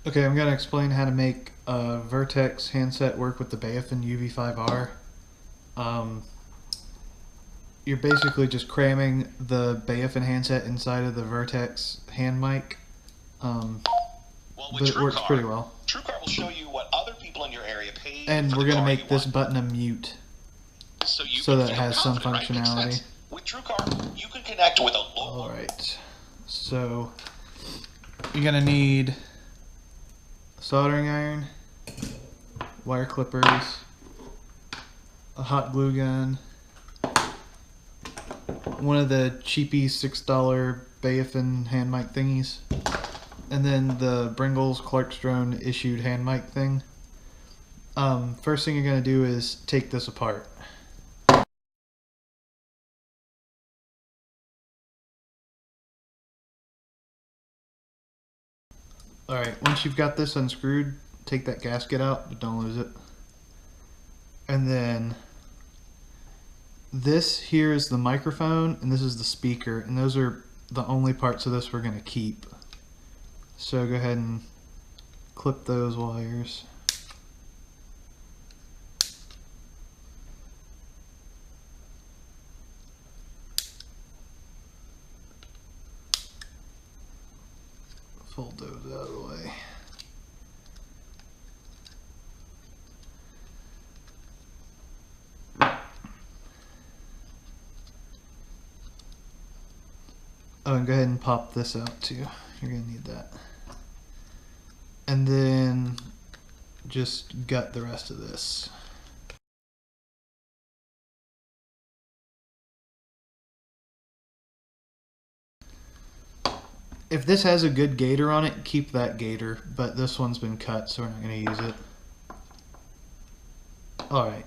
Okay, I'm going to explain how to make a Vertex handset work with the Bayafin UV5R. Um, you're basically just cramming the Bayafin handset inside of the Vertex hand mic, but it works pretty well. TrueCar will show you what other people in your area paid And for we're the going to car make you this want. button a mute So that it feel has some confident, right? Makes functionality. sense. With TrueCar, you can connect with a local. Alright, so you're going to need a soldering iron, wire clippers, a hot glue gun, one of the cheapy $6 Bayafin hand mic thingies, and then the Bringles Clarkstrone issued hand mic thing. First thing you're going to do is take this apart. Alright, once you've got this unscrewed, take that gasket out, but don't lose it. And then this here is the microphone, and this is the speaker, and those are the only parts of this we're going to keep. So go ahead and clip those wires. Fold those out of the way. Oh, and go ahead and pop this out too. You're going to need that. And then just gut the rest of this. If this has a good gator on it, keep that gator, but this one's been cut, so we're not going to use it. Alright.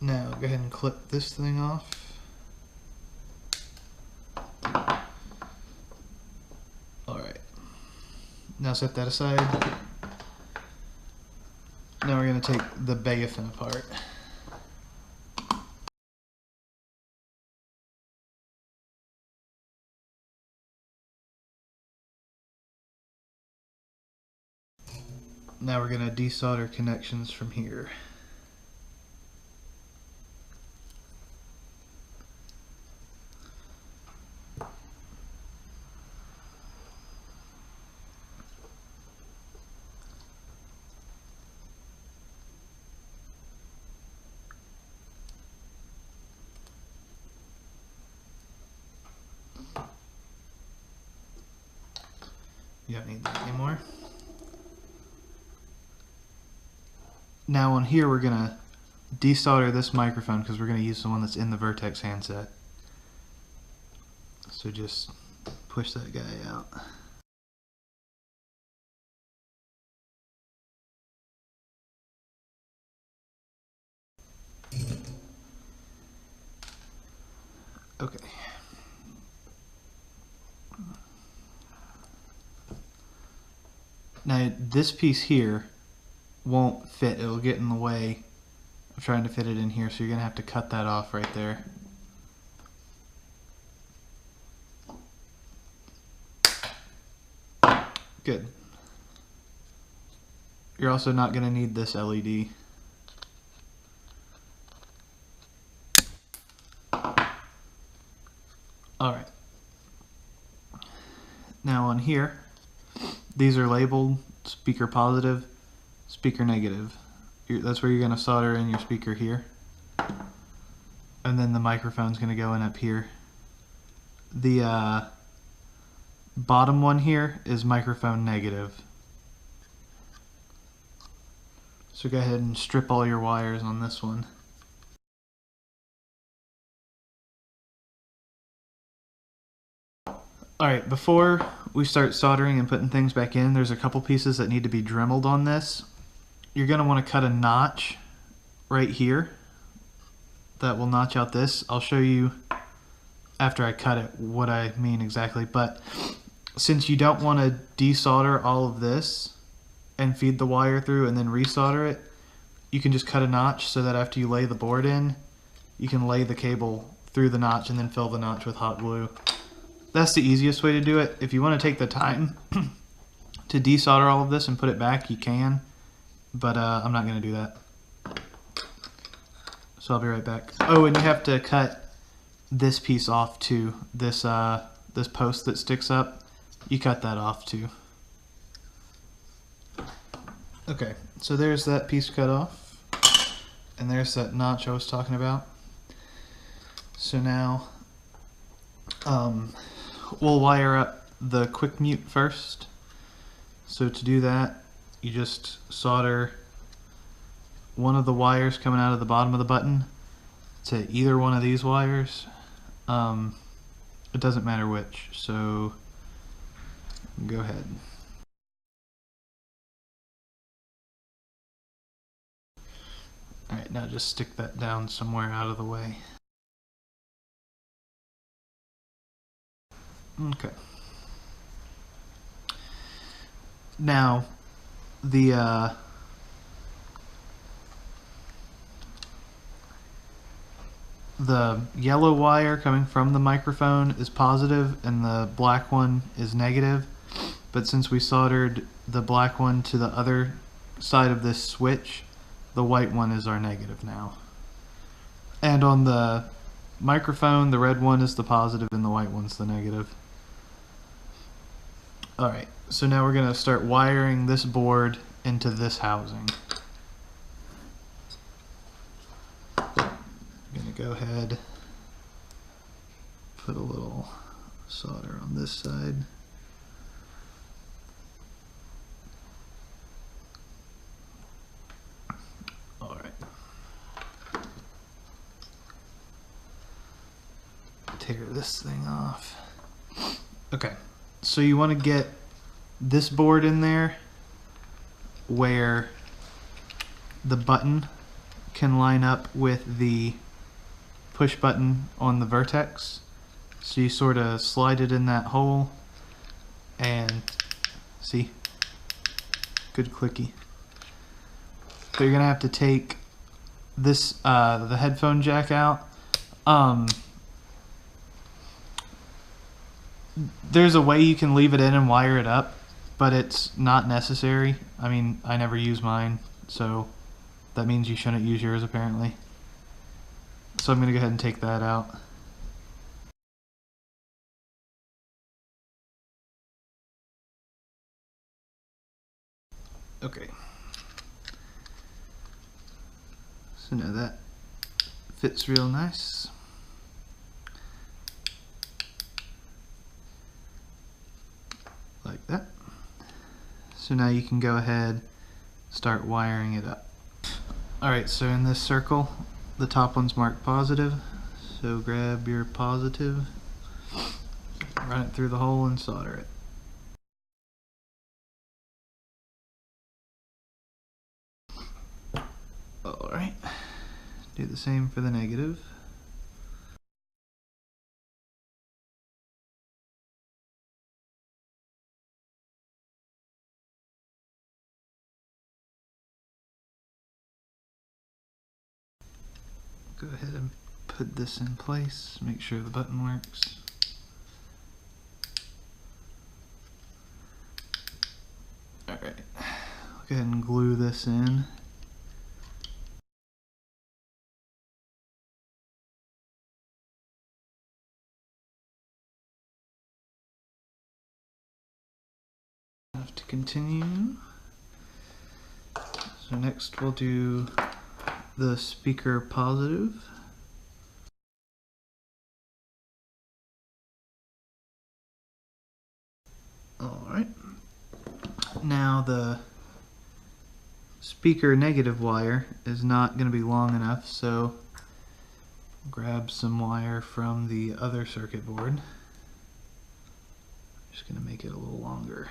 Now go ahead and clip this thing off. Alright. Now set that aside. Now we're going to take the Bayafin apart. Now we're going to desolder connections from here. You don't need that anymore. Now on here we're going to desolder this microphone because we're going to use the one that's in the Vertex handset. So just push that guy out. Okay. Now this piece here won't fit. It'll get in the way of trying to fit it in here, so you're going to have to cut that off right there. Good. You're also not going to need this LED. Alright. Now on here, these are labeled speaker positive, speaker negative. That's where you're going to solder in your speaker here. And then the microphone's going to go in up here. The bottom one here is microphone negative. So go ahead and strip all your wires on this one. Alright, before we start soldering and putting things back in, there's a couple pieces that need to be dremeled on this. You're going to want to cut a notch right here that will notch out this. I'll show you after I cut it what I mean exactly, but since you don't want to desolder all of this and feed the wire through and then resolder it, you can just cut a notch so that after you lay the board in, you can lay the cable through the notch and then fill the notch with hot glue. that's the easiest way to do it. If you want to take the time to desolder all of this and put it back, you can, but I'm not going to do that. So I'll be right back. Oh, and you have to cut this piece off too. This this post that sticks up, you cut that off too. Okay, so there's that piece cut off, and there's that notch I was talking about. So now we'll wire up the quick mute first. So to do that, you just solder one of the wires coming out of the bottom of the button to either one of these wires. It doesn't matter which, so go ahead. Alright, now just stick that down somewhere out of the way. Okay. Now, the yellow wire coming from the microphone is positive and the black one is negative, but since we soldered the black one to the other side of this switch, the white one is our negative now. And on the microphone, the red one is the positive and the white one's the negative. Alright, so now we're going to start wiring this board into this housing. I'm going to go ahead, put a little solder on this side. Alright. Tear this thing off. Okay. So you want to get this board in there where the button can line up with the push button on the vertex. So you sort of slide it in that hole and see, good clicky. So you're gonna have to take this the headphone jack out. There's a way you can leave it in and wire it up, but it's not necessary. I mean, I never use mine, so that means you shouldn't use yours apparently. So I'm going to go ahead and take that out. Okay. So now that fits real nice. Like that. So now you can go ahead, start wiring it up. Alright, so in this circle, the top one's marked positive. So grab your positive, run it through the hole and solder it. Alright, do the same for the negative. Go ahead and put this in place, make sure the button works. Alright, I'll go ahead and glue this in. Have to continue. So next we'll do the speaker positive. Alright. Now the speaker negative wire is not going to be long enough, so grab some wire from the other circuit board. Just going to make it a little longer.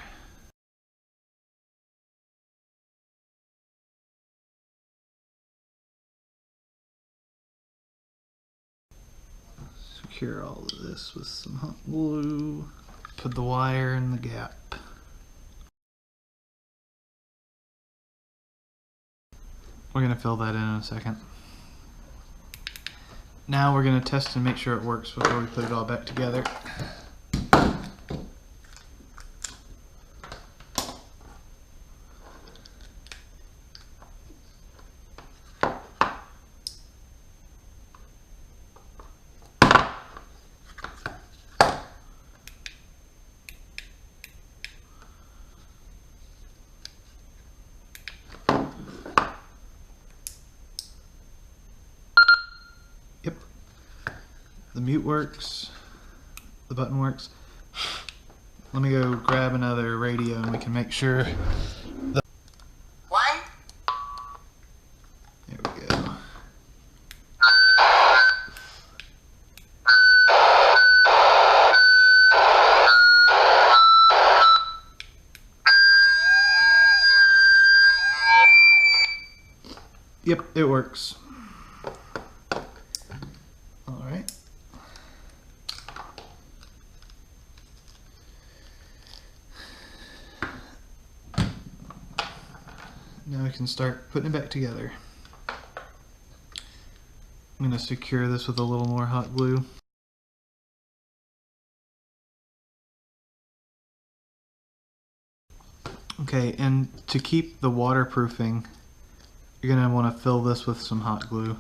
Secure all of this with some hot glue. Put the wire in the gap. We're going to fill that in a second. Now we're going to test and make sure it works before we put it all back together. mute works, the button works. Let me go grab another radio and we can make sure. One. There we go. Yep, it works. All right. Now we can start putting it back together. I'm going to secure this with a little more hot glue. Okay, and to keep the waterproofing, you're going to want to fill this with some hot glue.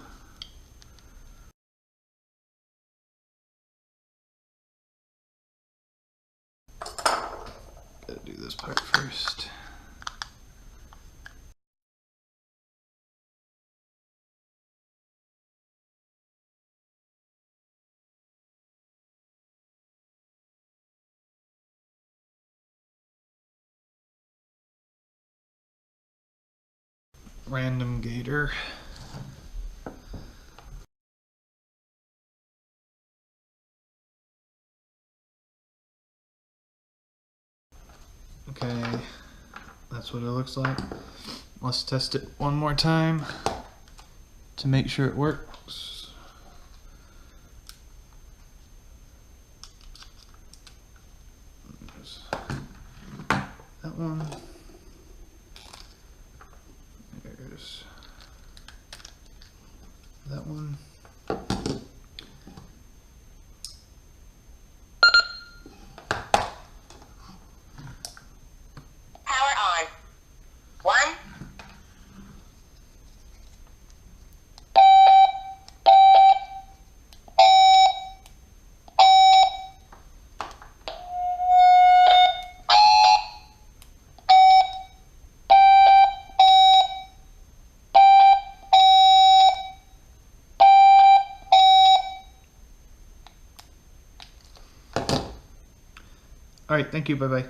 Gotta do this part first. Random gator. Okay, that's what it looks like. Let's test it one more time to make sure it works. That one. There's that one. Power on. One. All right, thank you. Bye bye.